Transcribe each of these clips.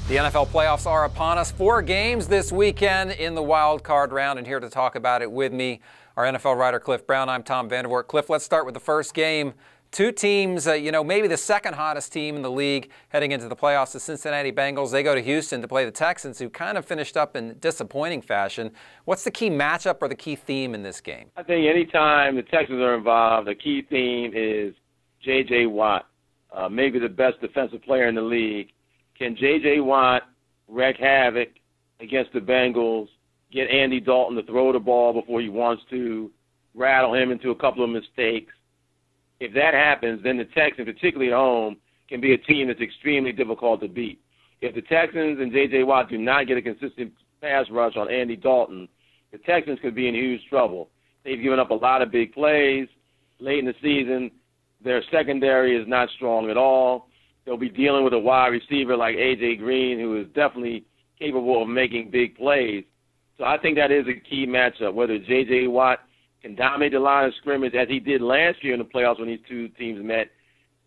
The NFL playoffs are upon us. 4 games this weekend in the wild card round, and here to talk about it with me, our NFL writer Cliff Brown. I'm Tom Vandervoort. Cliff, let's start with the first game. 2 teams, maybe the second hottest team in the league heading into the playoffs, the Cincinnati Bengals. They go to Houston to play the Texans, who kind of finished up in disappointing fashion. What's the key matchup or the key theme in this game? I think anytime the Texans are involved, the key theme is J.J. Watt, maybe the best defensive player in the league. Can J.J. Watt wreak havoc against the Bengals, get Andy Dalton to throw the ball before he wants to, rattle him into a couple of mistakes? If that happens, then the Texans, particularly at home, can be a team that's extremely difficult to beat. If the Texans and J.J. Watt do not get a consistent pass rush on Andy Dalton, the Texans could be in huge trouble. They've given up a lot of big plays late in the season. Their secondary is not strong at all. They'll be dealing with a wide receiver like A.J. Green, who is definitely capable of making big plays. So I think that is a key matchup, whether J.J. Watt can dominate the line of scrimmage as he did last year in the playoffs when these two teams met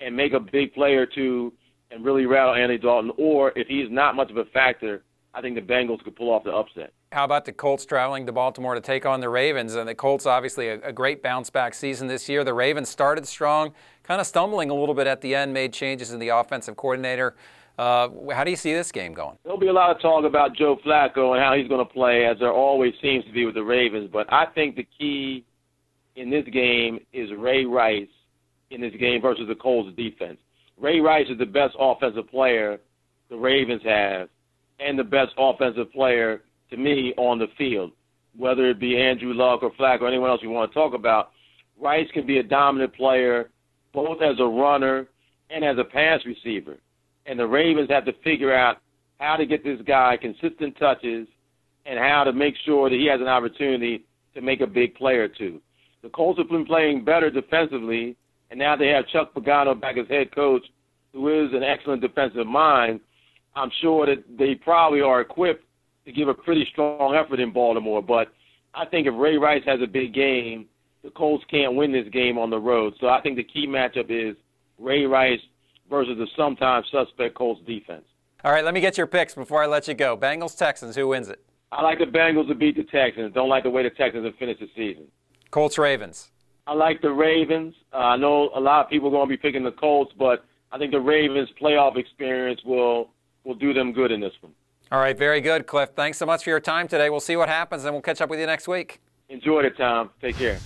and make a big play or two and really rattle Andy Dalton, or if he's not much of a factor, I think the Bengals could pull off the upset. How about the Colts traveling to Baltimore to take on the Ravens? And the Colts, obviously, a great bounce-back season this year. The Ravens started strong, kind of stumbling a little bit at the end, made changes in the offensive coordinator. How do you see this game going? There'll be a lot of talk about Joe Flacco and how he's going to play, as there always seems to be with the Ravens. But I think the key in this game is Ray Rice in this game versus the Colts defense. Ray Rice is the best offensive player the Ravens have and the best offensive player, to me, on the field. Whether it be Andrew Luck or Flacco or anyone else you want to talk about, Rice can be a dominant player both as a runner and as a pass receiver. And the Ravens have to figure out how to get this guy consistent touches and how to make sure that he has an opportunity to make a big play or two. The Colts have been playing better defensively, and now they have Chuck Pagano back as head coach, who is an excellent defensive mind. I'm sure that they probably are equipped to give a pretty strong effort in Baltimore. But I think if Ray Rice has a big game, the Colts can't win this game on the road. So I think the key matchup is Ray Rice versus the sometimes suspect Colts defense. All right, let me get your picks before I let you go. Bengals-Texans, who wins it? I like the Bengals to beat the Texans. Don't like the way the Texans have finished the season. Colts-Ravens. I like the Ravens. I know a lot of people are going to be picking the Colts, but I think the Ravens' playoff experience will do them good in this one. All right, very good, Cliff. Thanks so much for your time today. We'll see what happens, and we'll catch up with you next week. Enjoy it, Tom. Take care.